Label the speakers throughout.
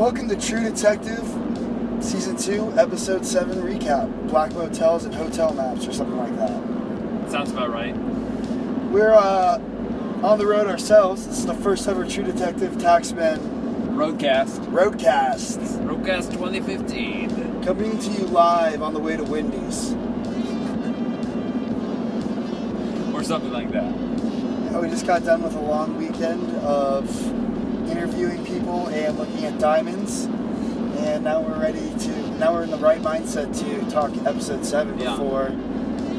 Speaker 1: Welcome to True Detective, Season 2, Episode 7 recap. Black motels and hotel maps or something like that.
Speaker 2: Sounds about right.
Speaker 1: We're on the road ourselves. This is the first ever True Detective Taxmen
Speaker 2: Roadcast 2015.
Speaker 1: Coming to you live on the way to Wendy's.
Speaker 2: Or something like that.
Speaker 1: We just got done with a long weekend of interviewing people and looking at diamonds. And now we're in the right mindset to talk Episode 7 before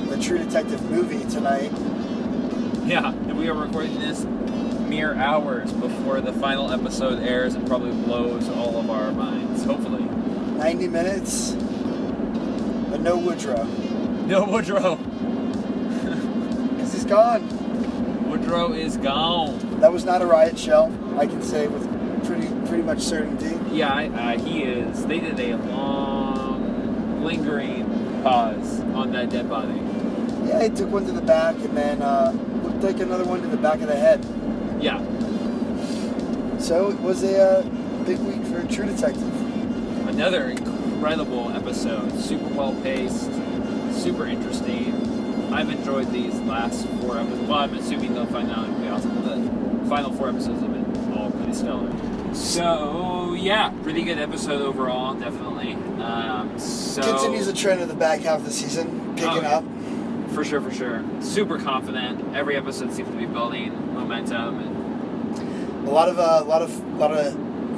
Speaker 1: the True Detective movie tonight.
Speaker 2: Yeah, and we are recording this mere hours before the final episode airs and probably blows all of our minds, hopefully.
Speaker 1: 90 minutes, but no Woodrugh.
Speaker 2: No Woodrugh.
Speaker 1: Because he's gone.
Speaker 2: Woodrugh is gone.
Speaker 1: That was not a riot shell, I can say with pretty much certainty.
Speaker 2: Yeah, he is. They did a long, lingering pause on that dead body.
Speaker 1: Yeah, he took one to the back and then looked like another one to the back of the head.
Speaker 2: Yeah.
Speaker 1: So it was a big week for True Detective.
Speaker 2: Another incredible episode. Super well paced, super interesting. I've enjoyed these last 4 episodes. Well, I'm assuming they'll find out it'll be awesome, but the final 4 episodes have been all pretty stellar. So, yeah, pretty good episode overall, definitely.
Speaker 1: Continues the trend of the back half of the season, picking up.
Speaker 2: For sure. Super confident. Every episode seems to be building momentum, and
Speaker 1: a lot of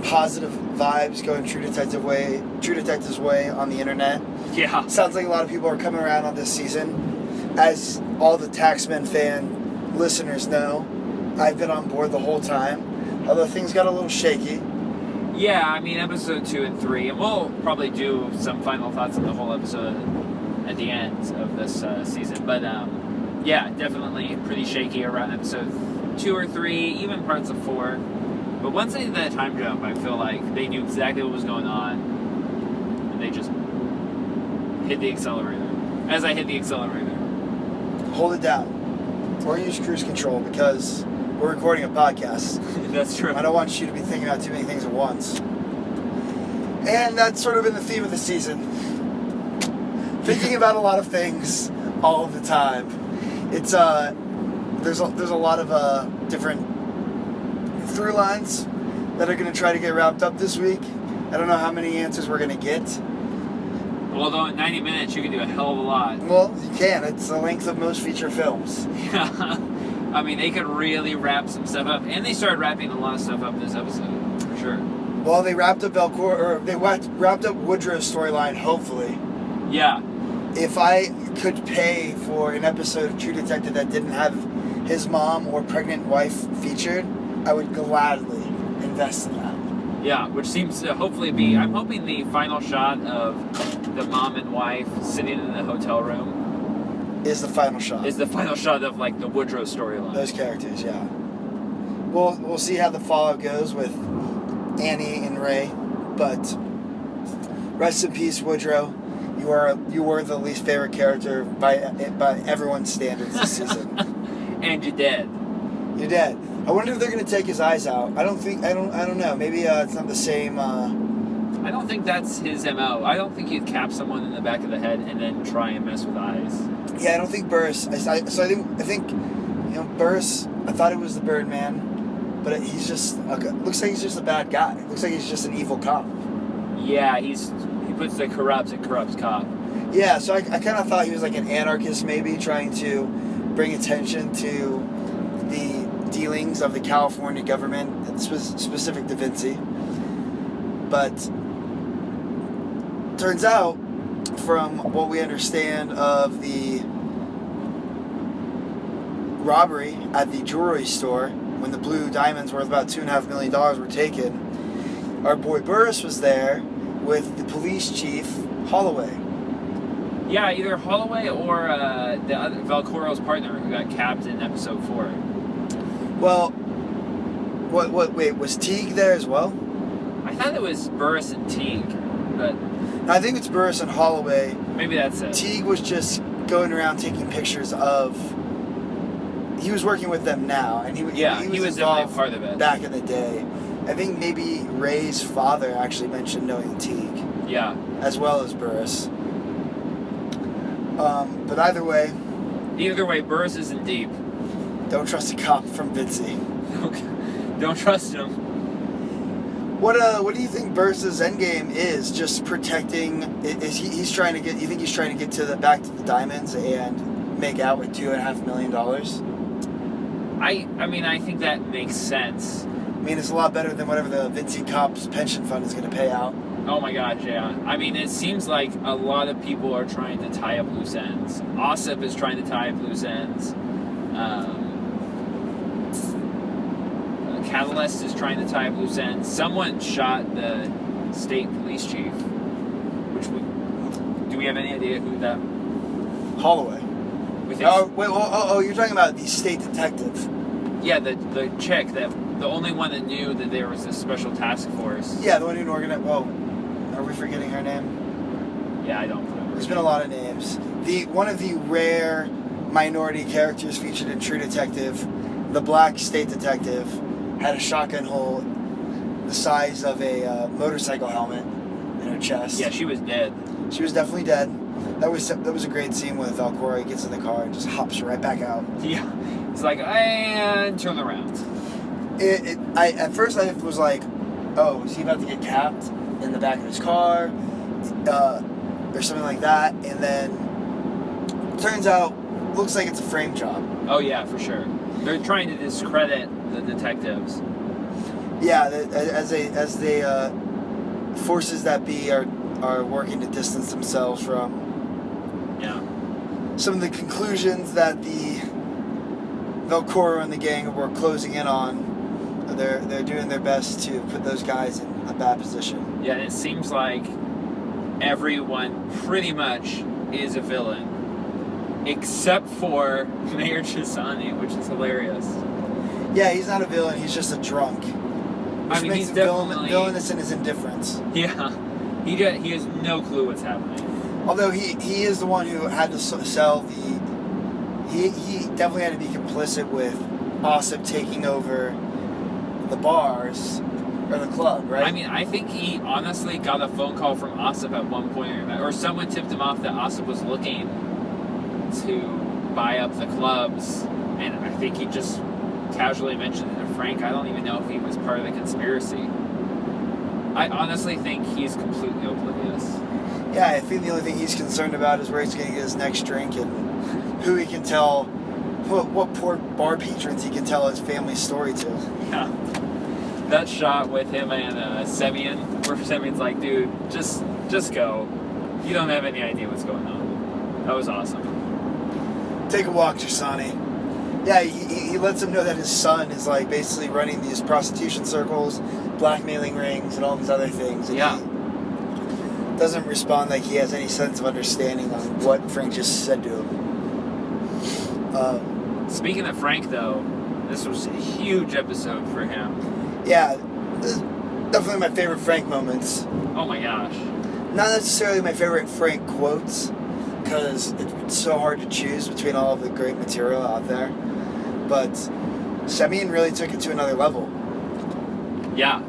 Speaker 1: positive vibes going True Detective's way on the internet.
Speaker 2: Yeah.
Speaker 1: Sounds like a lot of people are coming around on this season. As all the Taxmen fan listeners know, I've been on board the whole time, although things got a little shaky.
Speaker 2: Yeah, I mean, episode 2 and 3, and we'll probably do some final thoughts on the whole episode at the end of this season. But, yeah, definitely pretty shaky around episode 2 or 3, even parts of 4. But once they did that time jump, I feel like they knew exactly what was going on, and they just hit the accelerator. As I hit the accelerator.
Speaker 1: Hold it down. Or use cruise control, because we're recording a podcast.
Speaker 2: That's true.
Speaker 1: I don't want you to be thinking about too many things at once. And that's sort of been the theme of the season. Thinking about a lot of things all of the time. It's there's a lot of different through lines that are going to try to get wrapped up this week. I don't know how many answers we're going to get.
Speaker 2: Although in 90 minutes you can do a hell of a lot.
Speaker 1: Well, you can. It's the length of most feature films.
Speaker 2: Yeah. I mean, they could really wrap some stuff up. And they started wrapping a lot of stuff up in this episode, for sure.
Speaker 1: Well, they wrapped up Velcoro, or they wrapped up Woodrugh's storyline, hopefully.
Speaker 2: Yeah.
Speaker 1: If I could pay for an episode of True Detective that didn't have his mom or pregnant wife featured, I would gladly invest in that.
Speaker 2: Yeah, which seems to hopefully be... I'm hoping the final shot of the mom and wife sitting in the hotel room
Speaker 1: is the final shot.
Speaker 2: Is the final shot of, like, the Woodrugh storyline.
Speaker 1: Those characters, yeah. We'll see how the fallout goes with Annie and Ray, but rest in peace, Woodrugh. You were the least favorite character by everyone's standards this season.
Speaker 2: And you're dead.
Speaker 1: You're dead. I wonder if they're going to take his eyes out. I don't know. Maybe it's not the same.
Speaker 2: I don't think that's his MO. I don't think you'd cap someone in the back of the head and then try and mess with eyes.
Speaker 1: Yeah, I don't think Burris. I think Burris. I thought it was the Birdman, but he's just looks like he's just a bad guy. Looks like he's just an evil cop.
Speaker 2: Yeah, he puts the corrupts cop.
Speaker 1: Yeah, so I kind of thought he was like an anarchist, maybe trying to bring attention to the dealings of the California government, specific to Vinci. But turns out, from what we understand of the robbery at the jewelry store, when the blue diamonds worth about $2.5 million were taken, our boy Burris was there with the police chief, Holloway.
Speaker 2: Yeah, either Holloway or the other Velcoro's partner who got capped in episode 4.
Speaker 1: Well, wait, was Teague there as well?
Speaker 2: I thought it was Burris and Teague, but...
Speaker 1: No, I think it's Burris and Holloway.
Speaker 2: Maybe that's it.
Speaker 1: Teague was just going around taking pictures of... He was working with them now, and he was
Speaker 2: definitely a part of it
Speaker 1: back in the day. I think maybe Ray's father actually mentioned knowing Teague.
Speaker 2: Yeah.
Speaker 1: As well as Burris. But either way...
Speaker 2: Either way, Burris isn't deep.
Speaker 1: Don't trust a cop from Vinci.
Speaker 2: Don't trust him.
Speaker 1: What do you think Burris' endgame is? Just protecting... He's trying to get... You think he's trying to get back to the diamonds and make out with $2.5 million?
Speaker 2: I mean, I think that makes sense.
Speaker 1: I mean, it's a lot better than whatever the Vinci Cops pension fund is going to pay out.
Speaker 2: Oh my gosh, yeah. I mean, it seems like a lot of people are trying to tie up loose ends. Ossip is trying to tie up loose ends. Catalyst is trying to tie up loose ends. Someone shot the state police chief. Do we have any idea who that?
Speaker 1: Holloway. You're talking about the state detective.
Speaker 2: Yeah, the chick, the only one that knew that there was this special task force.
Speaker 1: Yeah, the one who organized. Well, are we forgetting her name?
Speaker 2: Yeah, I don't remember.
Speaker 1: There's been a lot of names. One of the rare minority characters featured in True Detective, the black state detective, had a shotgun hole the size of a motorcycle helmet in her chest.
Speaker 2: Yeah, she was dead.
Speaker 1: She was definitely dead. That was a great scene with Velcoro. He gets in the car and just hops right back out.
Speaker 2: Yeah, it's like, and turn around.
Speaker 1: At first I was like, oh, is he about to get capped in the back of his car, or something like that? And then turns out, looks like it's a frame job.
Speaker 2: Oh yeah, for sure. They're trying to discredit the detectives.
Speaker 1: Yeah, as they forces that be are working to distance themselves from some of the conclusions that the Velcoro and the gang were closing in on. They're doing their best to put those guys in a bad position.
Speaker 2: Yeah, and it seems like everyone pretty much is a villain, except for Mayor Chisani, which is hilarious.
Speaker 1: Yeah, he's not a villain. He's just a drunk.
Speaker 2: I mean, he's definitely
Speaker 1: villainous in his indifference.
Speaker 2: Yeah, he has no clue what's happening.
Speaker 1: Although he is the one who had to sell the... He definitely had to be complicit with Ossip taking over the bars, or the club, right?
Speaker 2: I mean, I think he honestly got a phone call from Ossip at one point, or someone tipped him off that Ossip was looking to buy up the clubs, and I think he just casually mentioned it to Frank. I don't even know if he was part of the conspiracy. I honestly think he's completely oblivious.
Speaker 1: Yeah, I think the only thing he's concerned about is where he's going to get his next drink and who he can tell, what poor bar patrons he can tell his family story to.
Speaker 2: Yeah. That shot with him and Semyon, where Semyon's like, dude, just go. You don't have any idea what's going on. That was awesome.
Speaker 1: Take a walk, Chisani. Yeah, he lets him know that his son is like basically running these prostitution circles, blackmailing rings, and all these other things. And
Speaker 2: yeah.
Speaker 1: He doesn't respond like he has any sense of understanding on what Frank just said to him.
Speaker 2: Speaking of Frank, though, this was a huge episode for him.
Speaker 1: Yeah, this is definitely my favorite Frank moments.
Speaker 2: Oh my gosh.
Speaker 1: Not necessarily my favorite Frank quotes, because it's so hard to choose between all of the great material out there. But Semyon really took it to another level.
Speaker 2: Yeah.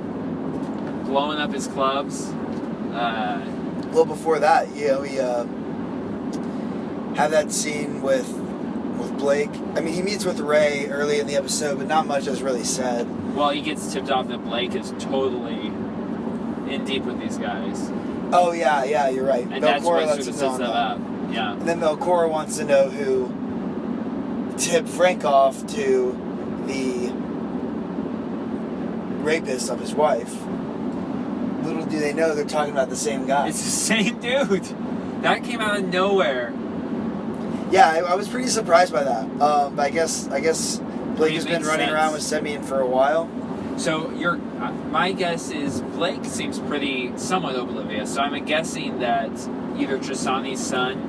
Speaker 2: Blowing up his clubs.
Speaker 1: Well, before that, he had that scene with Blake. I mean, he meets with Ray early in the episode, but not much is really said.
Speaker 2: Well, he gets tipped off that Blake is totally in deep with these guys.
Speaker 1: Oh, yeah, you're right.
Speaker 2: And that's what sort of sets that up. Yeah.
Speaker 1: And then Velcoro wants to know who tipped Frank off to the rapist of his wife. Little do they know they're talking about the same guy.
Speaker 2: It's the same dude. That came out of nowhere.
Speaker 1: Yeah, I was pretty surprised by that. But I guess Blake has been running around with Semyon for a while.
Speaker 2: So my guess is Blake seems somewhat oblivious. So I'm guessing that either Chisani's son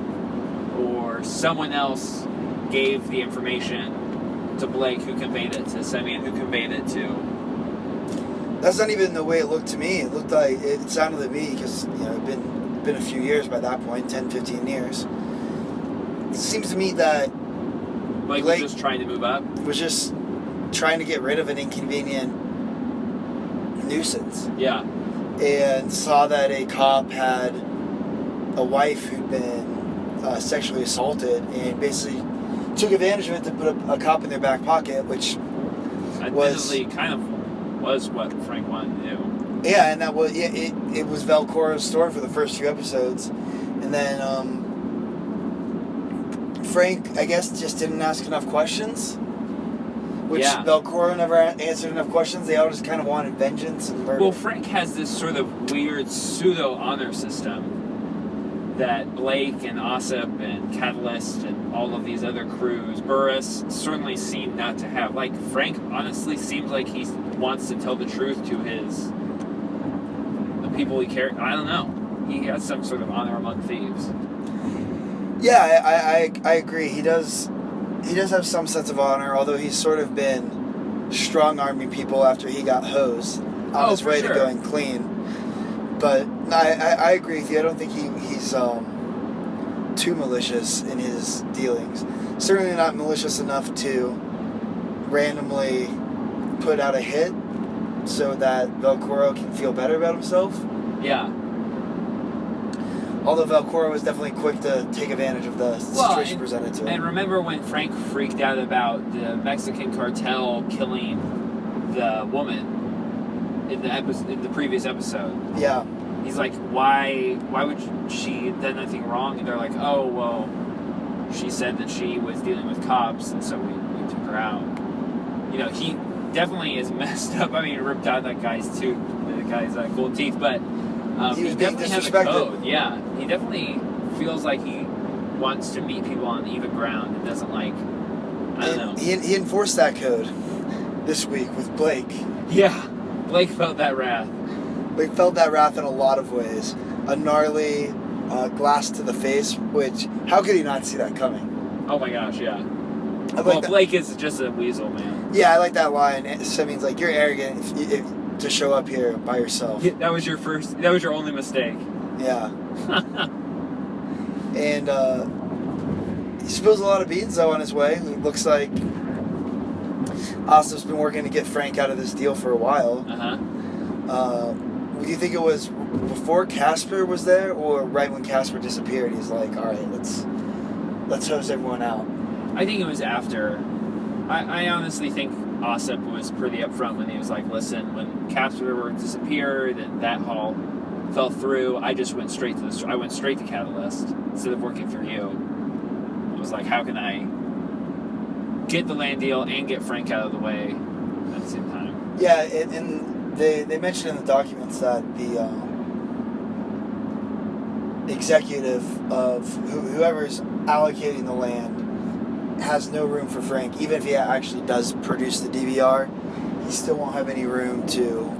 Speaker 2: or someone else gave the information to Blake, who conveyed it to Semyon, who conveyed it to...
Speaker 1: That's not even the way it looked to me. It looked like, it sounded to me, because, it'd been a few years by that point, 10, 15 years. It seems to me that
Speaker 2: Blake was just trying to move up?
Speaker 1: Was just trying to get rid of an inconvenient nuisance.
Speaker 2: Yeah.
Speaker 1: And saw that a cop had a wife who'd been sexually assaulted, and basically took advantage of it to put a cop in their back pocket, which
Speaker 2: admittedly kind of was what Frank wanted to do.
Speaker 1: Yeah, and that was it was Velcoro's story for the first few episodes, and then Frank, I guess, just didn't ask enough questions. Which Velcoro never answered enough questions. They all just kind of wanted vengeance and murder.
Speaker 2: Well, Frank has this sort of weird pseudo-honor system that Blake and Ossip and Catalyst and all of these other crews, Burris, certainly seem not to have. Like, Frank honestly seems like he wants to tell the truth to the people he cares. I don't know. He has some sort of honor among thieves.
Speaker 1: Yeah, I agree. He does have some sense of honor, although he's sort of been strong-arming people after he got hosed on his way to going clean. But I agree with you. I don't think he's too malicious in his dealings. Certainly not malicious enough to randomly put out a hit so that Velcoro can feel better about himself.
Speaker 2: Yeah.
Speaker 1: Although Velcoro was definitely quick to take advantage of the situation presented to him.
Speaker 2: And remember when Frank freaked out about the Mexican cartel killing the woman in the previous episode?
Speaker 1: Yeah.
Speaker 2: He's like, why would she have done nothing wrong? And they're like, oh, well, she said that she was dealing with cops, and so we took her out. You know, he definitely is messed up. I mean, he ripped out that guy's tooth, the guy's gold teeth, but he definitely has a code. Yeah, he definitely feels like he wants to meet people on even ground and doesn't like, I don't know.
Speaker 1: He enforced that code this week with Blake.
Speaker 2: Yeah, Blake felt that wrath.
Speaker 1: Blake felt that wrath in a lot of ways. A gnarly glass to the face, which, how could he not see that coming?
Speaker 2: Oh my gosh, yeah. Blake is just a weasel, man.
Speaker 1: Yeah, I like that line. Semyon's like, you're arrogant to show up here by yourself.
Speaker 2: Yeah, that was your only mistake.
Speaker 1: Yeah. And he spills a lot of beans, though, on his way. It looks like Ossip's been working to get Frank out of this deal for a while. Do you think it was before Casper was there, or right when Casper disappeared? He's like, all right, let's hose everyone out.
Speaker 2: I think it was after. I honestly think Ossip was pretty upfront when he was like, listen, when Casper disappeared and that haul fell through, I just went straight to Catalyst instead of working for you. I was like, how can I get the land deal and get Frank out of the way at the same time?
Speaker 1: Yeah, and they mentioned in the documents that the executive of whoever's allocating the land has no room for Frank. Even if he actually does produce the DVR, he still won't have any room to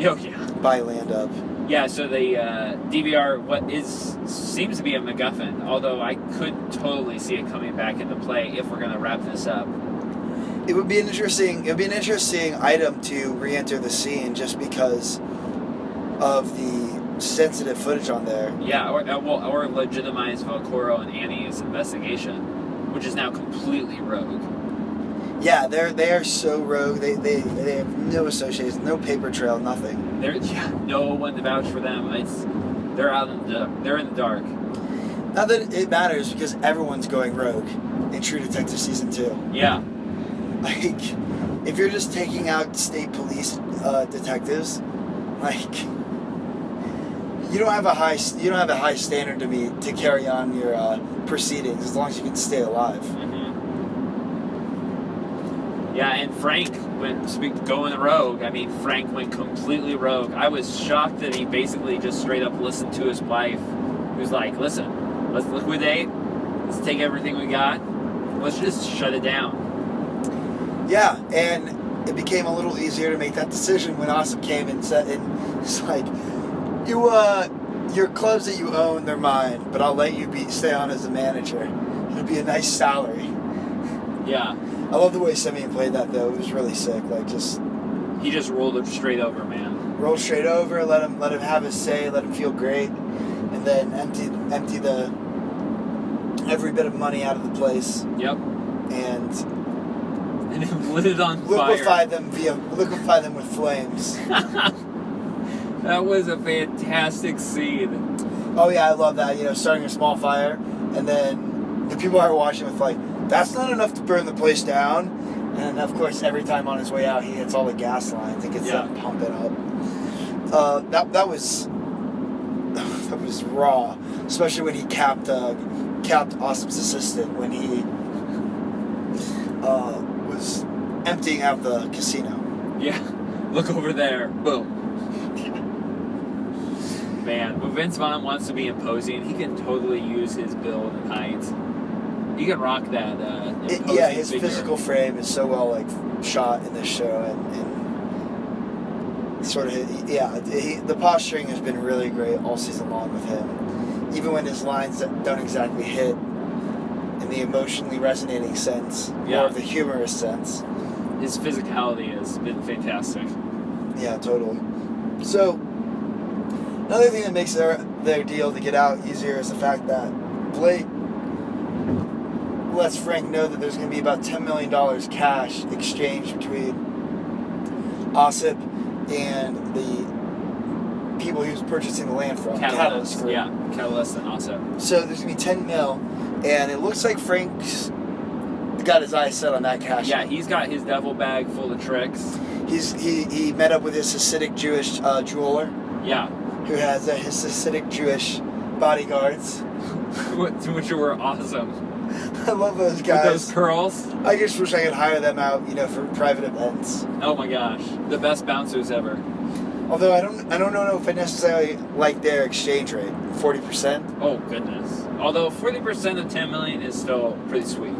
Speaker 1: buy land up. Yeah,
Speaker 2: so the DVR seems to be a MacGuffin, although I could totally see it coming back into play if we're going to wrap this up.
Speaker 1: It would be an interesting item to re-enter the scene just because of the sensitive footage on there.
Speaker 2: Yeah, or legitimize Velcoro and Annie's investigation, which is now completely rogue.
Speaker 1: Yeah, they are so rogue. They have no associations, no paper trail, nothing.
Speaker 2: No one to vouch for them. They're in the dark.
Speaker 1: Not that it matters, because everyone's going rogue in True Detective Season 2.
Speaker 2: Yeah.
Speaker 1: Like, if you're just taking out state police detectives, like, you don't have a high standard to meet to carry on your proceedings as long as you can stay alive.
Speaker 2: Mm-hmm. Yeah, and Frank going rogue. I mean, Frank went completely rogue. I was shocked that he basically just straight up listened to his wife, who's like, "Listen, let's liquidate. Let's take everything we got. Let's just shut it down."
Speaker 1: Yeah, and it became a little easier to make that decision when Ossip came and said, and it's like, your clubs that you own, they're mine, but I'll let you stay on as a manager. It'll be a nice salary.
Speaker 2: Yeah.
Speaker 1: I love the way Semyon played that, though. It was really sick.
Speaker 2: He just rolled it straight over, man.
Speaker 1: Rolled straight over, let him have his say, let him feel great, and then empty every bit of money out of the place.
Speaker 2: Yep.
Speaker 1: And
Speaker 2: then lit it on fire.
Speaker 1: Liquefy them with flames.
Speaker 2: That was a fantastic scene.
Speaker 1: Oh yeah, I love that. Starting a small fire, and then the people are watching with like, that's not enough to burn the place down. And of course, every time on his way out, he hits all the gas lines and gets them pumping up. That was raw, especially when he capped Awesom's assistant when he was emptying out the casino.
Speaker 2: Yeah, look over there. Boom. Man, when Vince Vaughn wants to be imposing, he can totally use his build and height. He can rock that.
Speaker 1: His figure. Physical frame is so well shot in this show, and sort of the posturing has been really great all season long with him. Even when his lines don't exactly hit in the emotionally resonating sense, or the humorous sense,
Speaker 2: his physicality has been fantastic.
Speaker 1: Yeah, totally. So another thing that makes their deal to get out easier is the fact that Blake lets Frank know that there's going to be about $10 million cash exchanged between Ossip and the people he was purchasing the land from.
Speaker 2: Catalyst Group. Yeah, Catalyst and Ossip.
Speaker 1: So there's going to be 10 mil, and it looks like Frank's got his eyes set on that cash.
Speaker 2: Yeah, he's got his duffel bag full of tricks.
Speaker 1: He met up with his Hasidic Jewish jeweler.
Speaker 2: Yeah.
Speaker 1: Who has his Hasidic Jewish bodyguards.
Speaker 2: Which were awesome.
Speaker 1: I love those guys.
Speaker 2: With those curls.
Speaker 1: I just wish I could hire them out, for private events.
Speaker 2: Oh my gosh, the best bouncers ever.
Speaker 1: Although I don't know if I necessarily like their exchange rate, 40%.
Speaker 2: Oh goodness. Although 40% of 10 million is still pretty sweet.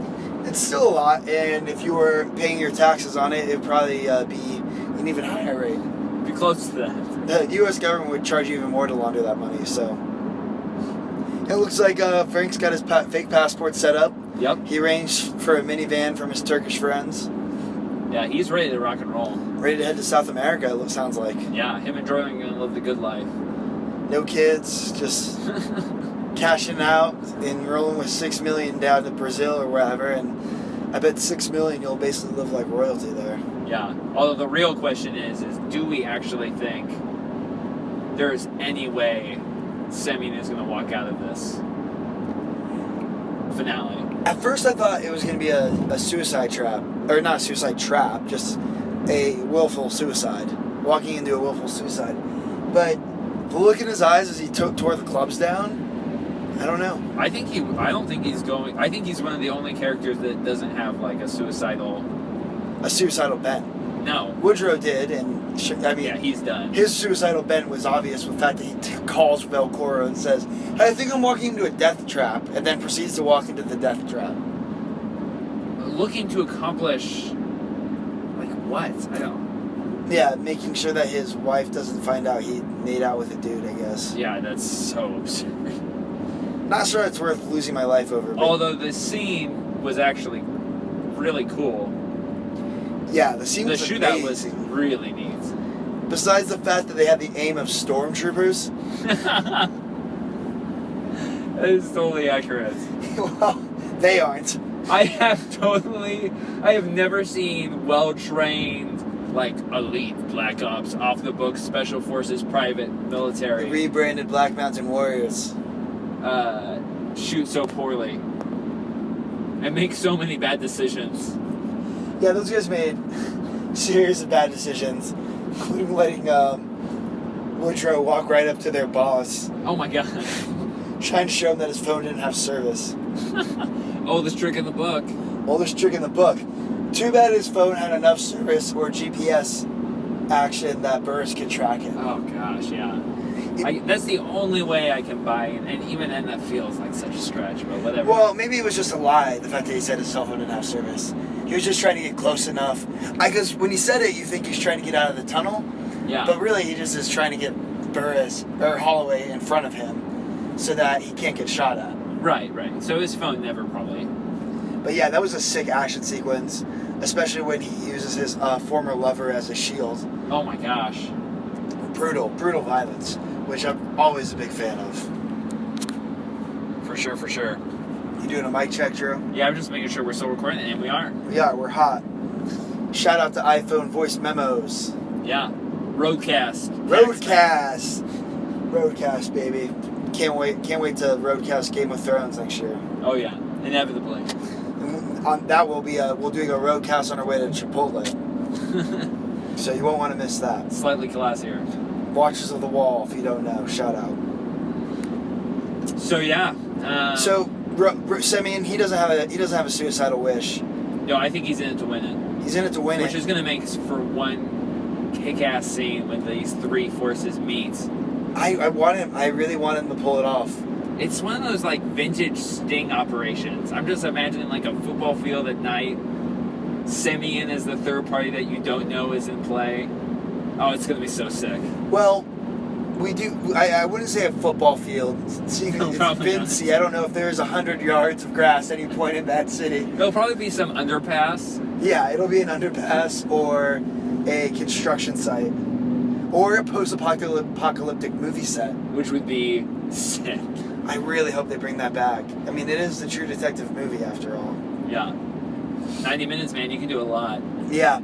Speaker 1: It's still a lot, and if you were paying your taxes on it, it'd probably be an even higher rate.
Speaker 2: Be close to that.
Speaker 1: The U.S. government would charge you even more to launder that money. So it looks like Frank's got his fake passport set up.
Speaker 2: Yep.
Speaker 1: He arranged for a minivan from his Turkish friends.
Speaker 2: Yeah, he's ready to rock and roll.
Speaker 1: Ready to head to South America, it sounds like.
Speaker 2: Yeah, him and Jordan are going to live the good life.
Speaker 1: No kids, just cashing out and rolling with $6 million down to Brazil or wherever. And I bet $6 million you'll basically live like royalty there.
Speaker 2: Yeah. Although the real question is do we actually think there's any way Semyon is going to walk out of this finale?
Speaker 1: At first I thought it was going to be a suicide trap. Or not a suicide trap, just a willful suicide. Walking into a willful suicide. But the look in his eyes as he tore the clubs down, I don't know.
Speaker 2: I think he's one of the only characters that doesn't have like a suicidal
Speaker 1: bent.
Speaker 2: No.
Speaker 1: Woodrugh did, and
Speaker 2: yeah, he's done.
Speaker 1: His suicidal bent was obvious with the fact that he calls Velcoro and says, "Hey, I think I'm walking into a death trap," and then proceeds to walk into the death trap.
Speaker 2: Looking to accomplish, like what? I don't.
Speaker 1: Yeah, making sure that his wife doesn't find out he made out with a dude, I guess.
Speaker 2: Yeah, that's so absurd.
Speaker 1: Not sure it's worth losing my life over.
Speaker 2: Although the scene was actually really cool.
Speaker 1: Yeah, the scene was
Speaker 2: shootout
Speaker 1: amazing.
Speaker 2: Was really neat.
Speaker 1: Besides the fact that they had the aim of stormtroopers.
Speaker 2: That is totally accurate.
Speaker 1: Well, they aren't.
Speaker 2: I have never seen well-trained, like, elite Black Ops, off-the-books, Special Forces, private, military.
Speaker 1: The rebranded Black Mountain Warriors.
Speaker 2: Shoot so poorly. And make so many bad decisions.
Speaker 1: Yeah, those guys made a series of bad decisions, including letting Woodrugh walk right up to their boss.
Speaker 2: Oh my god.
Speaker 1: Trying to show him that his phone didn't have service.
Speaker 2: Oldest trick in the book.
Speaker 1: Oldest trick in the book. Too bad his phone had enough service or GPS action that Burris could track it.
Speaker 2: Oh gosh, yeah. That's the only way I can buy, and even then that feels like such a stretch, but whatever.
Speaker 1: Well, maybe it was just a lie, the fact that he said his cell phone didn't have service. He was just trying to get close enough. Because when he said it, you think he's trying to get out of the tunnel.
Speaker 2: Yeah.
Speaker 1: But really, he just is trying to get Burris, or Holloway, in front of him so that he can't get shot at.
Speaker 2: Right. So his phone never probably.
Speaker 1: But yeah, that was a sick action sequence, especially when he uses his former lover as a shield.
Speaker 2: Oh my gosh.
Speaker 1: Brutal violence, which I'm always a big fan of.
Speaker 2: For sure.
Speaker 1: You doing a mic check, Drew?
Speaker 2: Yeah, I'm just making sure we're still recording, and we are.
Speaker 1: We are, we're hot. Shout out to iPhone voice memos.
Speaker 2: Yeah.
Speaker 1: Roadcast, baby. Can't wait to Roadcast Game of Thrones next year.
Speaker 2: Oh yeah, inevitably.
Speaker 1: And on that we'll doing a Roadcast on our way to Chipotle. So you won't want to miss that.
Speaker 2: Slightly classier.
Speaker 1: Watchers of the Wall, if you don't know, shout out.
Speaker 2: So yeah.
Speaker 1: Semyon, he doesn't have a suicidal wish.
Speaker 2: No, I think he's in it to win it.
Speaker 1: He's in it to win
Speaker 2: Which
Speaker 1: it.
Speaker 2: is going to make for one kick-ass scene when these three forces meet.
Speaker 1: I really want him to pull it off.
Speaker 2: It's one of those like vintage sting operations. I'm just imagining like a football field at night. Semyon is the third party that you don't know is in play. Oh, it's going to be so sick.
Speaker 1: Well, we do. I wouldn't say a football field. Seeing it's Vinci, I don't know if there's 100 yards of grass at any point in that city.
Speaker 2: There'll probably be some underpass.
Speaker 1: Yeah, it'll be an underpass or a construction site or a post-apocalyptic movie set,
Speaker 2: which would be sick.
Speaker 1: I really hope they bring that back. I mean, it is the True Detective movie after all.
Speaker 2: Yeah. 90 minutes, man. You can do a lot.
Speaker 1: Yeah.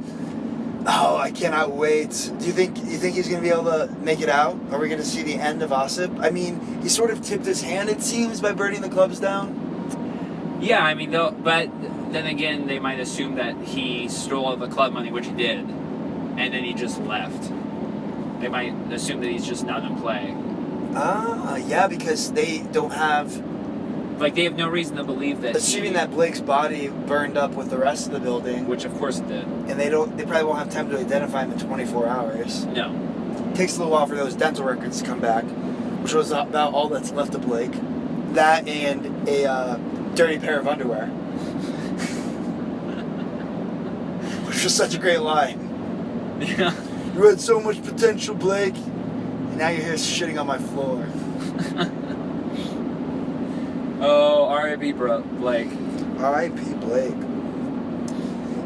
Speaker 1: Oh, I cannot wait. Do you think he's going to be able to make it out? Are we going to see the end of Ossip? I mean, he sort of tipped his hand, it seems, by burning the clubs down.
Speaker 2: Yeah, I mean, but then again, they might assume that he stole all the club money, which he did, and then he just left. They might assume that he's just not in play.
Speaker 1: Yeah, because they don't have...
Speaker 2: Like, they have no reason to believe that
Speaker 1: assuming that Blake's body burned up with the rest of the building.
Speaker 2: Which, of course, it did.
Speaker 1: And they probably won't have time to identify him in 24 hours.
Speaker 2: No.
Speaker 1: It takes a little while for those dental records to come back, which was about all that's left of Blake. That and a dirty pair of underwear. Which was such a great line.
Speaker 2: Yeah.
Speaker 1: You had so much potential, Blake. And now you're here shitting on my floor.
Speaker 2: Oh, R.I.P. Blake.
Speaker 1: R.I.P. Blake.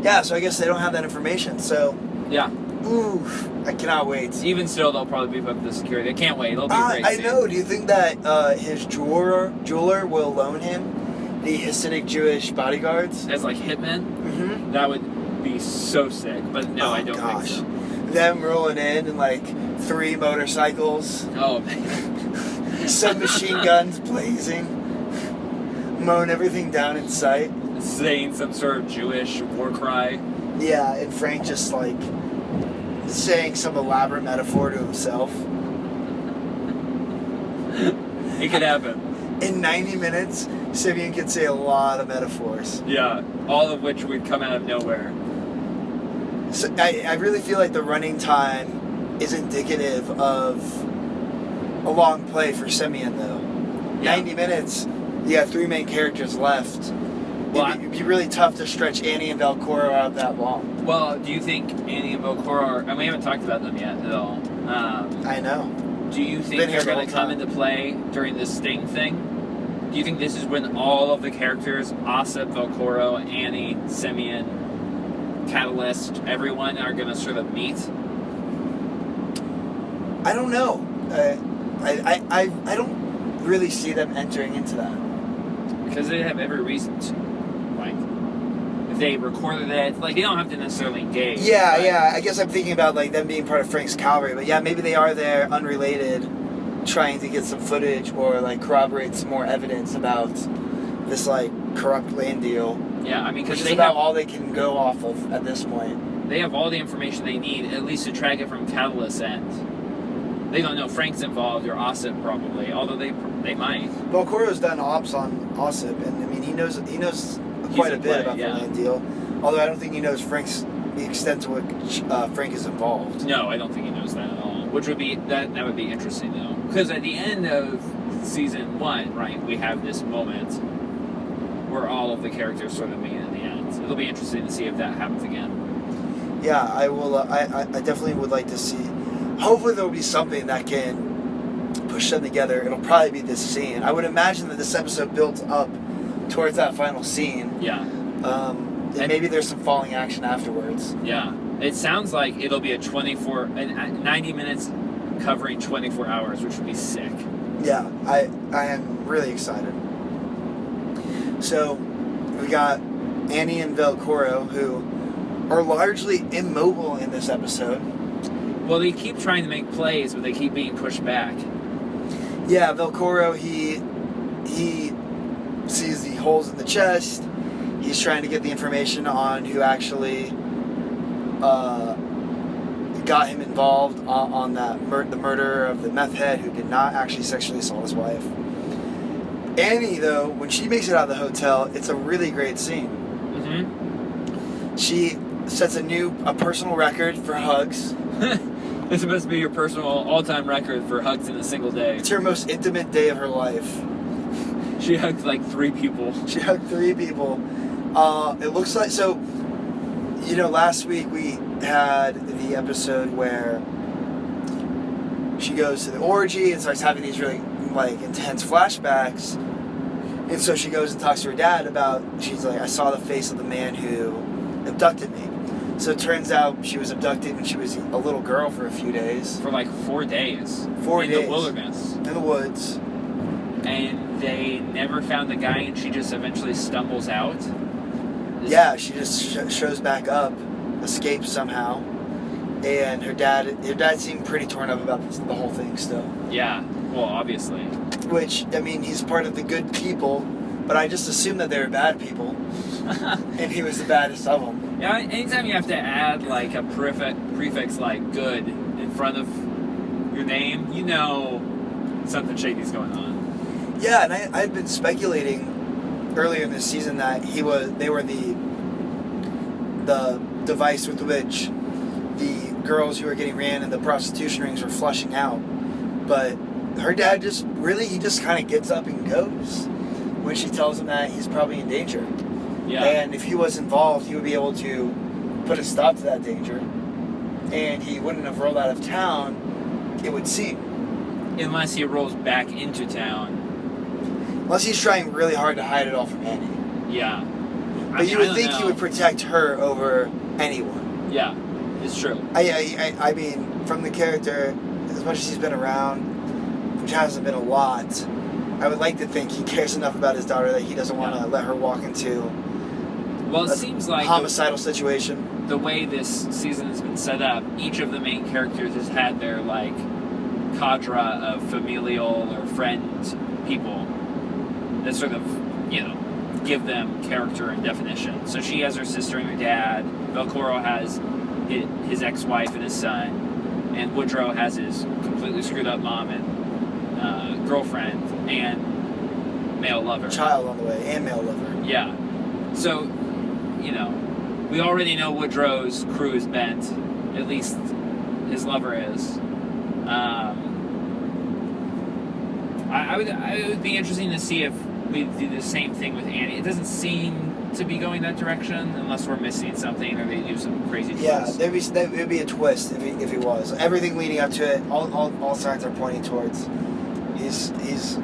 Speaker 1: Yeah, so I guess they don't have that information, so...
Speaker 2: Yeah.
Speaker 1: Oof, I cannot wait.
Speaker 2: Even still, they'll probably beef up the security. I can't wait. It'll be great.
Speaker 1: I know. Do you think that his jeweler will loan him the Hasidic Jewish bodyguards?
Speaker 2: As like hitmen?
Speaker 1: Mm-hmm.
Speaker 2: That would be so sick. But no, I don't think so.
Speaker 1: Them rolling in like 3 motorcycles.
Speaker 2: Oh, man.
Speaker 1: Some machine guns blazing. Mowing everything down in sight.
Speaker 2: Saying some sort of Jewish war cry.
Speaker 1: Yeah, and Frank just like saying some elaborate metaphor to himself.
Speaker 2: It could happen.
Speaker 1: In 90 minutes, Semyon could say a lot of metaphors.
Speaker 2: Yeah, all of which would come out of nowhere.
Speaker 1: So I really feel like the running time is indicative of a long play for Semyon, though.
Speaker 2: Yeah.
Speaker 1: 90 minutes, you got 3 main characters left.
Speaker 2: Well,
Speaker 1: it'd be really tough to stretch Annie and Velcoro out that long.
Speaker 2: Well, do you think Annie and Velcoro are... And we haven't talked about them yet at all.
Speaker 1: I know.
Speaker 2: Do you think they're going to come into play during this Sting thing? Do you think this is when all of the characters, Ossip, Velcoro, Annie, Semyon, Catalyst, everyone are going to sort of meet?
Speaker 1: I don't know. I don't really see them entering into that.
Speaker 2: Because they have every reason to. Like, if they recorded it, like, they don't have to necessarily engage.
Speaker 1: Yeah, yeah. I guess I'm thinking about, like, them being part of Frank's cavalry. But, yeah, maybe they are there unrelated, trying to get some footage or, like, corroborate some more evidence about this, like, corrupt land deal.
Speaker 2: Yeah, I mean, because
Speaker 1: which is about all they can go off of at this point.
Speaker 2: They have all the information they need, at least to track it from Catalyst's end. They don't know Frank's involved or Ossip probably, although they might.
Speaker 1: Velcoro's done ops on Ossip, and I mean he knows quite a bit about the land deal. Although I don't think he knows the extent to which Frank is involved.
Speaker 2: No, I don't think he knows that at all. Which would be that would be interesting though, because at the end of season 1, right, we have this moment where all of the characters sort of meet in the end. It'll be interesting to see if that happens again.
Speaker 1: Yeah, I will. I definitely would like to see. Hopefully there will be something that can push them together. It'll probably be this scene. I would imagine that this episode builds up towards that final scene.
Speaker 2: Yeah.
Speaker 1: And maybe there's some falling action afterwards.
Speaker 2: Yeah. It sounds like it'll be 90 minutes covering 24 hours, which would be sick.
Speaker 1: Yeah, I am really excited. So, we got Annie and Velcoro, who are largely immobile in this episode.
Speaker 2: Well, they keep trying to make plays, but they keep being pushed back.
Speaker 1: Yeah, Velcoro, he sees the holes in the chest. He's trying to get the information on who actually got him involved on that the murder of the meth head who did not actually sexually assault his wife. Annie, though, when she makes it out of the hotel, it's a really great scene.
Speaker 2: Mm-hmm.
Speaker 1: She sets a personal record for hugs.
Speaker 2: It's supposed to be your personal all-time record for hugs in a single day.
Speaker 1: It's her most intimate day of her life.
Speaker 2: She hugged like 3 people.
Speaker 1: She hugged 3 people. It looks like, so, last week we had the episode where she goes to the orgy and starts having these really, intense flashbacks. And so she goes and talks to her dad she's like, I saw the face of the man who abducted me. So it turns out she was abducted when she was a little girl for a few days.
Speaker 2: For 4 days.
Speaker 1: 4 days.
Speaker 2: In the wilderness.
Speaker 1: In the woods.
Speaker 2: And they never found the guy, and she just eventually stumbles out.
Speaker 1: Yeah, she just shows back up, escapes somehow, and her dad seemed pretty torn up about the whole thing still.
Speaker 2: Yeah, well, obviously.
Speaker 1: Which, he's part of the good people, but I just assumed that they were bad people, and he was the baddest of them.
Speaker 2: Yeah, anytime you have to add a prefix like good in front of your name, something shaky's going on.
Speaker 1: Yeah, and I had been speculating earlier in this season that they were the device with which the girls who were getting ran in the prostitution rings were flushing out. But her dad just kind of gets up and goes when she tells him that he's probably in danger.
Speaker 2: Yeah.
Speaker 1: And if he was involved, he would be able to put a stop to that danger. And he wouldn't have rolled out of town, it would seem.
Speaker 2: Unless he rolls back into town.
Speaker 1: Unless he's trying really hard to hide it all from Annie.
Speaker 2: Yeah.
Speaker 1: But you would think he would protect her over anyone.
Speaker 2: Yeah, it's true.
Speaker 1: I mean, from the character, as much as he's been around, which hasn't been a lot, I would like to think he cares enough about his daughter that he doesn't want to let her walk into
Speaker 2: it seems like
Speaker 1: homicidal situation.
Speaker 2: The way this season has been set up, each of the main characters has had their cadre of familial or friend people that sort of, give them character and definition. So she has her sister and her dad. Velcoro has his ex-wife and his son. And Woodrugh has his completely screwed up mom and girlfriend and male lover.
Speaker 1: Child on the way, and male lover.
Speaker 2: Yeah. So, we already know Woodrough's crew is bent. At least his lover is. It would be interesting to see if we do the same thing with Annie. It doesn't seem to be going that direction unless we're missing something or they do some crazy twist.
Speaker 1: Yeah, there'd be a twist if he was. Everything leading up to it, all signs are pointing towards he's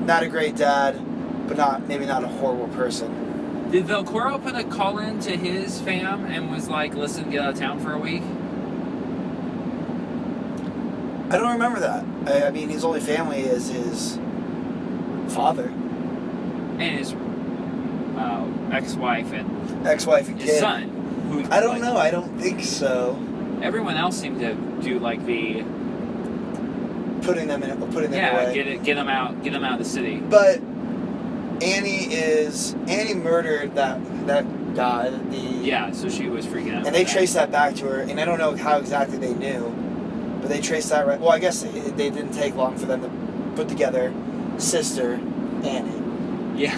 Speaker 1: not a great dad, but maybe not a horrible person.
Speaker 2: Did Velcoro put a call in to his fam and was like, listen, get out of town for a week?
Speaker 1: I don't remember that. I mean, his only family is his father.
Speaker 2: And his ex-wife and
Speaker 1: kid.
Speaker 2: His son.
Speaker 1: I don't know. I don't think so.
Speaker 2: Everyone else seemed to do the
Speaker 1: putting them away.
Speaker 2: get them out of the city.
Speaker 1: But Annie murdered that guy.
Speaker 2: So she was freaking out.
Speaker 1: And they traced that back to her, and I don't know how exactly they knew, but they traced that right. Well, I guess they didn't take long for them to put together sister Annie.
Speaker 2: Yeah.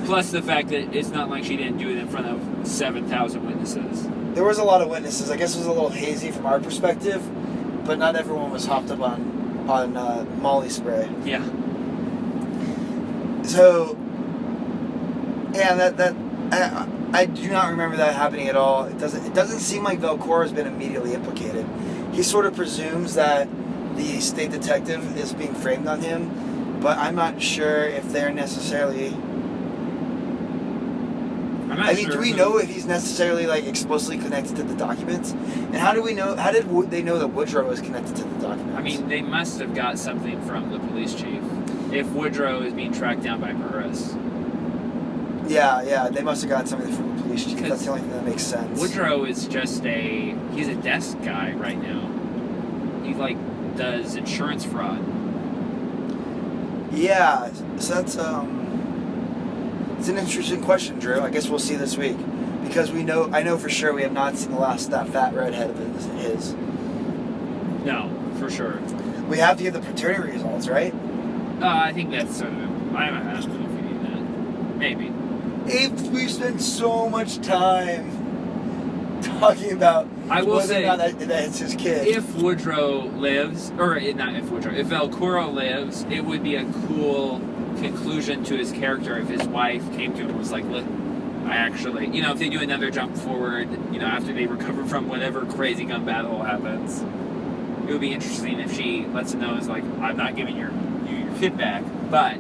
Speaker 2: Plus the fact that it's not like she didn't do it in front of 7,000 witnesses.
Speaker 1: There was a lot of witnesses. I guess it was a little hazy from our perspective, but not everyone was hopped up on Molly spray.
Speaker 2: Yeah.
Speaker 1: So, yeah, I do not remember that happening at all. It doesn't seem like Velcoro has been immediately implicated. He sort of presumes that the state detective is being framed on him, but I'm not sure if they're necessarily. Do we know if he's necessarily explicitly connected to the documents? And how do we know? How did they know that Woodrugh was connected to the documents?
Speaker 2: I mean, they must have got something from the police chief. If Woodrugh is being tracked down by Burris.
Speaker 1: Yeah, they must have gotten something from the police chief. That's the only thing that makes sense.
Speaker 2: Woodrugh is just he's a desk guy right now. he like does insurance fraud.
Speaker 1: Yeah, so that's it's an interesting question, Drew. I guess we'll see this week, because I know for sure we have not seen the last that fat redhead of his.
Speaker 2: No, for sure.
Speaker 1: We have to get the paternity results, right?
Speaker 2: I think that's sort of. I don't know if you need that. Maybe.
Speaker 1: If we spend so much time talking about
Speaker 2: I will
Speaker 1: whether
Speaker 2: say
Speaker 1: or not that it's his kid.
Speaker 2: If Woodrugh lives, if Velcoro lives, it would be a cool conclusion to his character if his wife came to him and was like, look, I actually, if they do another jump forward, after they recover from whatever crazy gun battle happens, it would be interesting if she lets him know, is like, I'm not giving you your kid back, but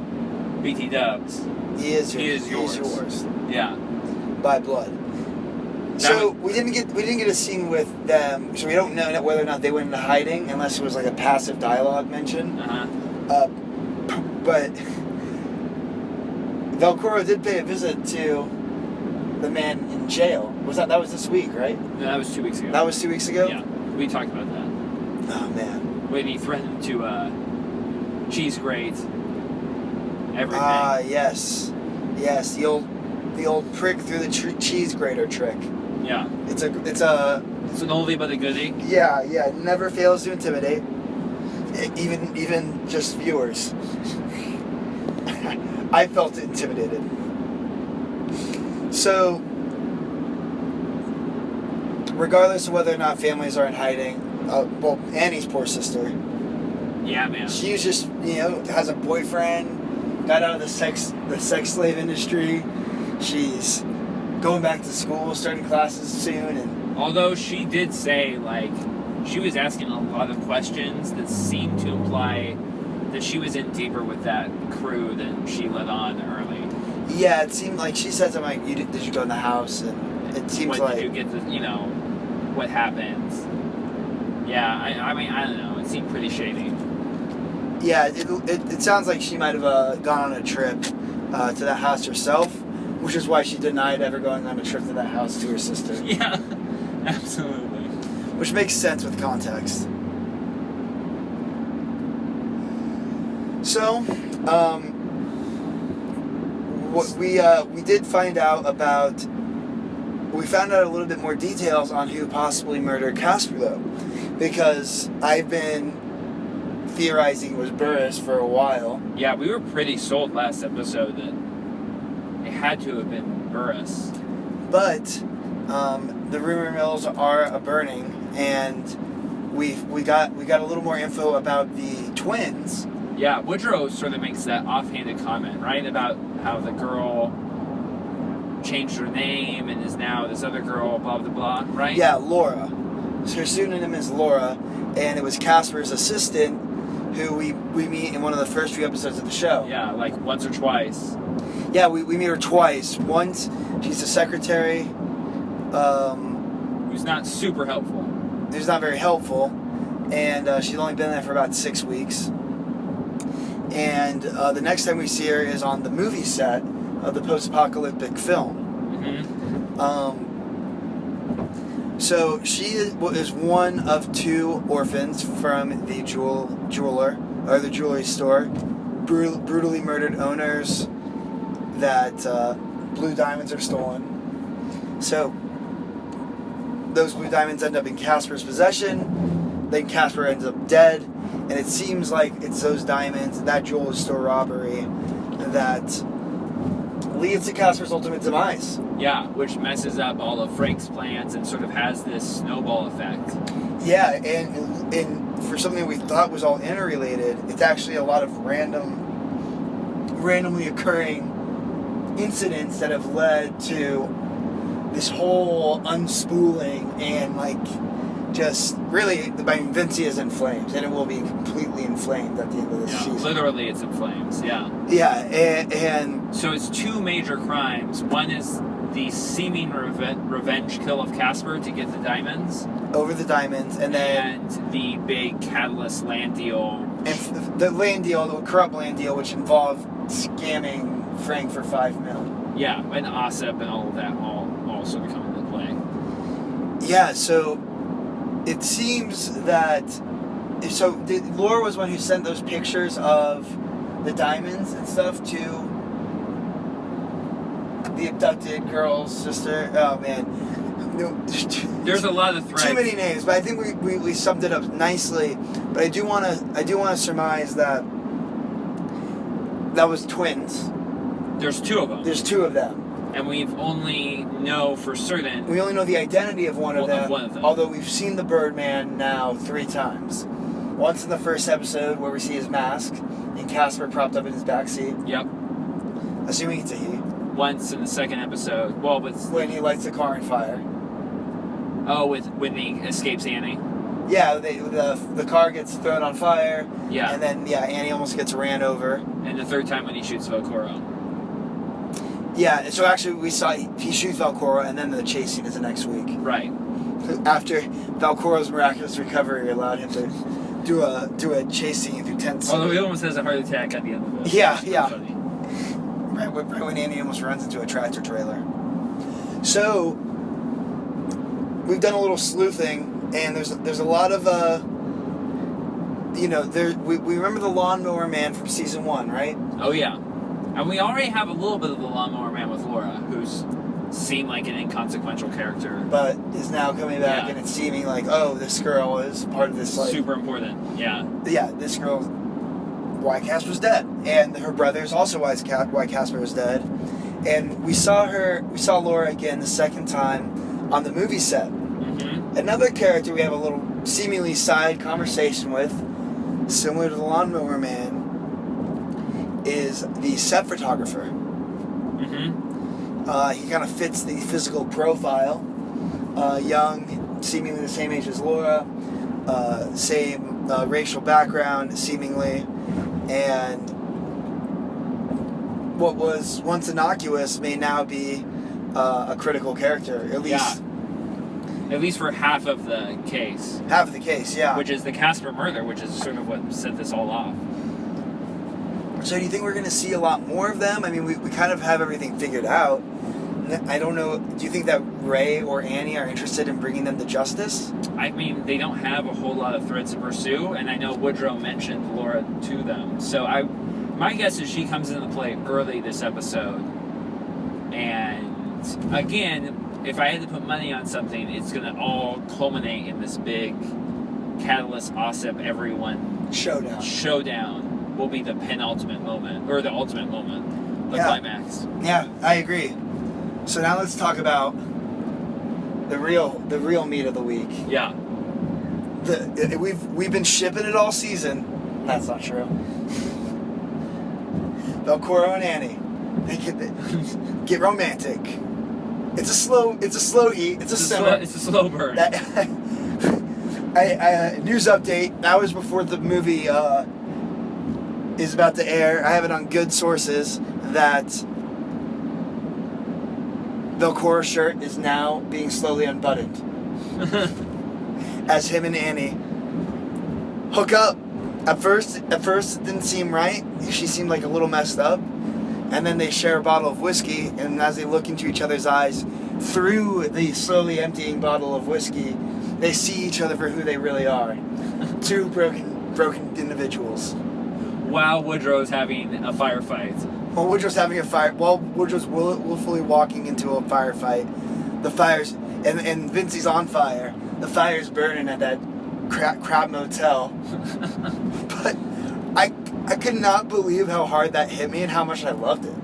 Speaker 2: BT Dubs, he is yours. Yeah.
Speaker 1: By blood. So we didn't get a scene with them, so we don't know whether or not they went into hiding, unless it was like a passive dialogue mention. But Velcoro did pay a visit to the man in jail. That was this week, right?
Speaker 2: No, that was 2 weeks ago.
Speaker 1: That was 2 weeks ago?
Speaker 2: Yeah, we talked about that.
Speaker 1: Oh man.
Speaker 2: When he threatened to cheese grate everything.
Speaker 1: Yes, the old prick through the cheese grater trick.
Speaker 2: Yeah.
Speaker 1: It's an
Speaker 2: oldie but a goodie.
Speaker 1: Yeah, it never fails to intimidate. Even just viewers. I felt intimidated. So, regardless of whether or not families are in hiding, Annie's poor sister.
Speaker 2: Yeah, man.
Speaker 1: She was just, has a boyfriend, got out of the sex slave industry. She's going back to school, starting classes soon, and
Speaker 2: although she did say, like, she was asking a lot of questions that seemed to imply that she was in deeper with that crew than she let on early.
Speaker 1: Yeah, it seemed like she said something like, did you go in the house? And it seems
Speaker 2: when
Speaker 1: like...
Speaker 2: did you get the, what happens? Yeah, I mean, I don't know. It seemed pretty shady.
Speaker 1: Yeah, it sounds like she might have gone on a trip to that house herself, which is why she denied ever going on a trip to that house to her sister.
Speaker 2: Yeah, absolutely.
Speaker 1: Which makes sense with context. So, what we did find out about... We found out a little bit more details on who possibly murdered Casper, though. Because I've been theorizing it was Burris for a while.
Speaker 2: Yeah, we were pretty sold last episode that it had to have been Burris.
Speaker 1: But the rumor mills are burning, and we got a little more info about the twins.
Speaker 2: Yeah, Woodrugh sort of makes that offhanded comment, right, about how the girl changed her name and is now this other girl, blah blah blah, right?
Speaker 1: Yeah, Laura. So her pseudonym is Laura, and it was Casper's assistant, who we meet in one of the first few episodes of the show.
Speaker 2: Yeah, like once or twice.
Speaker 1: Yeah, we meet her twice. Once, she's a secretary.
Speaker 2: Who's not super helpful.
Speaker 1: Who's not very helpful. And she's only been there for about 6 weeks. And the next time we see her is on the movie set of the post-apocalyptic film.
Speaker 2: Mm-hmm.
Speaker 1: So she is one of 2 orphans from the the jewelry store. Brutally murdered owners that blue diamonds are stolen. So those blue diamonds end up in Casper's possession. Then Casper ends up dead. And it seems like it's those diamonds, that jewelry store robbery, that leads to Casper's ultimate demise.
Speaker 2: Yeah, which messes up all of Frank's plans and sort of has this snowball effect.
Speaker 1: Yeah, and for something we thought was all interrelated, it's actually a lot of randomly occurring incidents that have led to this whole unspooling and just really, Vinci is in flames, and it will be completely inflamed at the end of this season.
Speaker 2: Literally, it's in flames. Yeah.
Speaker 1: Yeah, and
Speaker 2: so it's 2 major crimes. One is the seeming revenge kill of Casper to get the diamonds.
Speaker 1: Over the diamonds, and then
Speaker 2: the big catalyst land deal.
Speaker 1: And the corrupt land deal, which involved scamming Frank for $5 million.
Speaker 2: Yeah, and OSIP and all of that all sort of come into play.
Speaker 1: Yeah, so it seems that So Laura was one who sent those pictures of the diamonds and stuff to the abducted girl's sister. Oh man, no,
Speaker 2: there's a lot of threads.
Speaker 1: Too many names, but I think we summed it up nicely. But I do want to surmise that was twins.
Speaker 2: There's two of them.
Speaker 1: There's two of them.
Speaker 2: And we've only know for certain.
Speaker 1: We only know the identity of one of them.
Speaker 2: One of them.
Speaker 1: Although we've seen the Birdman now 3 times. Once in the first episode where we see his mask and Casper propped up in his backseat.
Speaker 2: Yep.
Speaker 1: Assuming it's a he.
Speaker 2: Once in the second episode. Well,
Speaker 1: when he lights the car on fire.
Speaker 2: Oh, when he escapes Annie.
Speaker 1: Yeah, the car gets thrown on fire.
Speaker 2: Yeah.
Speaker 1: And then Annie almost gets ran over.
Speaker 2: And the third time when he shoots Velcoro.
Speaker 1: Yeah, so actually we saw he shoots Velcoro, and then the chase scene is the next week.
Speaker 2: Right.
Speaker 1: After Velcoro's miraculous recovery allowed him to do a chase scene through tents.
Speaker 2: Although he almost has a heart attack at the end of it.
Speaker 1: Yeah. Funny. Right when Annie almost runs into a tractor trailer. So we've done a little sleuthing, and there's a lot of we remember the Lawnmower Man from season 1, right?
Speaker 2: Oh yeah. And we already have a little bit of the Lawnmower Man with Laura, who's seemed like an inconsequential character.
Speaker 1: But is now coming back, and it's seeming like, oh, this girl is part of this, like...
Speaker 2: Super important, yeah.
Speaker 1: Yeah, this girl, why Casper's dead. And her brother is also why Casper was dead. And we saw Laura again the second time on the movie set.
Speaker 2: Mm-hmm.
Speaker 1: Another character we have a little seemingly side conversation with, similar to the Lawnmower Man, is the set photographer.
Speaker 2: Mm-hmm.
Speaker 1: He kind of fits the physical profile. Young, seemingly the same age as Laura, same racial background, seemingly, and what was once innocuous may now be a critical character, at least.
Speaker 2: Yeah. At least for half of the case.
Speaker 1: Half of the case, yeah.
Speaker 2: Which is the Casper murder, which is sort of what set this all off.
Speaker 1: So do you think we're going to see a lot more of them? I mean, we kind of have everything figured out. I don't know. Do you think that Ray or Annie are interested in bringing them to justice?
Speaker 2: I mean, they don't have a whole lot of threads to pursue, and I know Woodrugh mentioned Laura to them. So my guess is she comes into play early this episode. And again, if I had to put money on something, it's going to all culminate in this big Catalyst Ossip everyone showdown. Will be the penultimate moment, or the ultimate moment, the climax. Yeah,
Speaker 1: I agree. So now let's talk about the real meat of the week.
Speaker 2: Yeah.
Speaker 1: We've been shipping it all season. That's not true. Velcoro and Annie, they get romantic. It's a slow heat. It's a simmer.
Speaker 2: It's a slow burn.
Speaker 1: News update. That was before the movie is about to air. I have it on good sources that Velcoro's shirt is now being slowly unbuttoned as him and Annie hook up. At first it didn't seem right. She seemed like a little messed up. And then they share a bottle of whiskey, and as they look into each other's eyes through the slowly emptying bottle of whiskey, they see each other for who they really are. Two broken individuals.
Speaker 2: While Woodrough's having a firefight.
Speaker 1: While Woodrough's willfully walking into a firefight, the fire's and Vincey's on fire. The fire's burning at that crap motel. But I could not believe how hard that hit me and how much I loved it.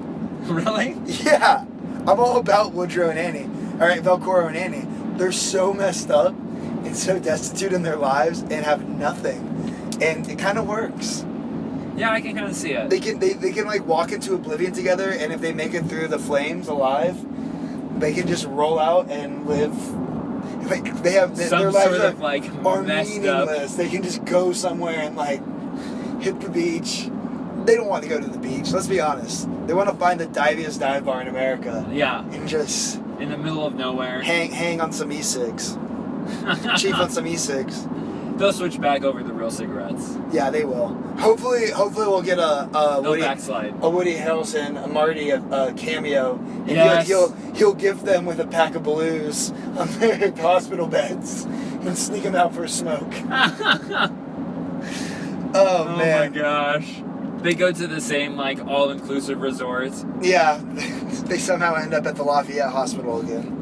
Speaker 2: Really?
Speaker 1: Yeah. I'm all about Woodrugh and Annie. Alright, Velcoro and Annie. They're so messed up and so destitute in their lives and have nothing. And it kind of works.
Speaker 2: Yeah, I can kind of see it.
Speaker 1: They can like walk into oblivion together, and if they make it through the flames alive, they can just roll out and live. Like they have their lives
Speaker 2: sort of like
Speaker 1: are
Speaker 2: messed
Speaker 1: meaningless.
Speaker 2: up.
Speaker 1: They can just go somewhere and like hit the beach. They don't want to go to the beach. Let's be honest. They want to find the diviest dive bar in America.
Speaker 2: Yeah.
Speaker 1: And just
Speaker 2: in the middle of nowhere.
Speaker 1: Hang on some e-cigs. Cheap on some e-cigs.
Speaker 2: They'll switch back over to real cigarettes.
Speaker 1: Yeah, they will. Hopefully we'll get a Woody Harrelson, a Marty, a cameo, and
Speaker 2: yes.
Speaker 1: he'll gift them with a pack of blues on their hospital beds and sneak them out for a smoke. Oh,
Speaker 2: Oh
Speaker 1: man.
Speaker 2: my gosh. They go to the same, like, all-inclusive resort.
Speaker 1: Yeah, they somehow end up at the Lafayette Hospital again.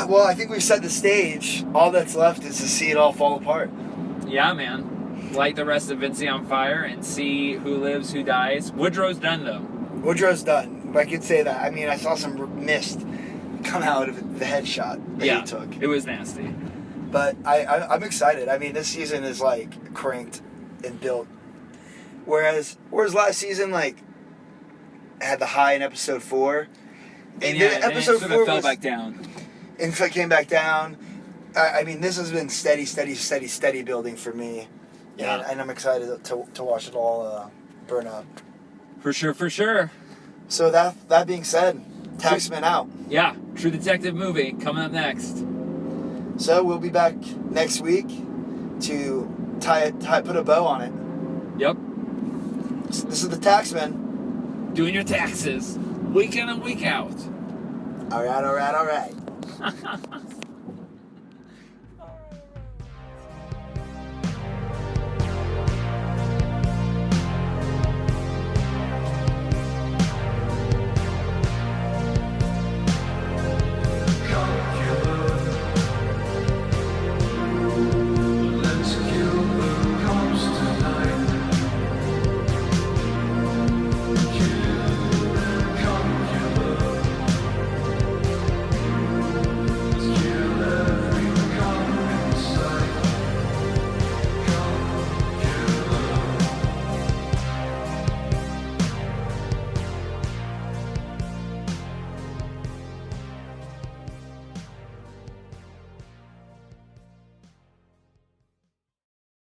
Speaker 1: Well, I think we've set the stage. All that's left is to see it all fall apart.
Speaker 2: Yeah, man. Light the rest of Vinci on fire and see who lives, who dies. Woodrough's done, though.
Speaker 1: Woodrough's done. I could say that. I mean, I saw some mist come out of the headshot that he took.
Speaker 2: It was nasty.
Speaker 1: But I'm excited. I mean, this season is, like, cranked and built. Whereas last season, like, had the high in episode 4.
Speaker 2: And
Speaker 1: then episode
Speaker 2: it
Speaker 1: 4
Speaker 2: fell back down.
Speaker 1: And so it came back down. I mean, this has been steady building for me.
Speaker 2: Yeah.
Speaker 1: And I'm excited to watch it all burn up.
Speaker 2: For sure.
Speaker 1: So that being said, Taxmen out.
Speaker 2: Yeah, True Detective movie coming up next.
Speaker 1: So we'll be back next week to put a bow on it.
Speaker 2: Yep.
Speaker 1: This is the Taxmen.
Speaker 2: Doing your taxes. Week in and week out.
Speaker 1: All right.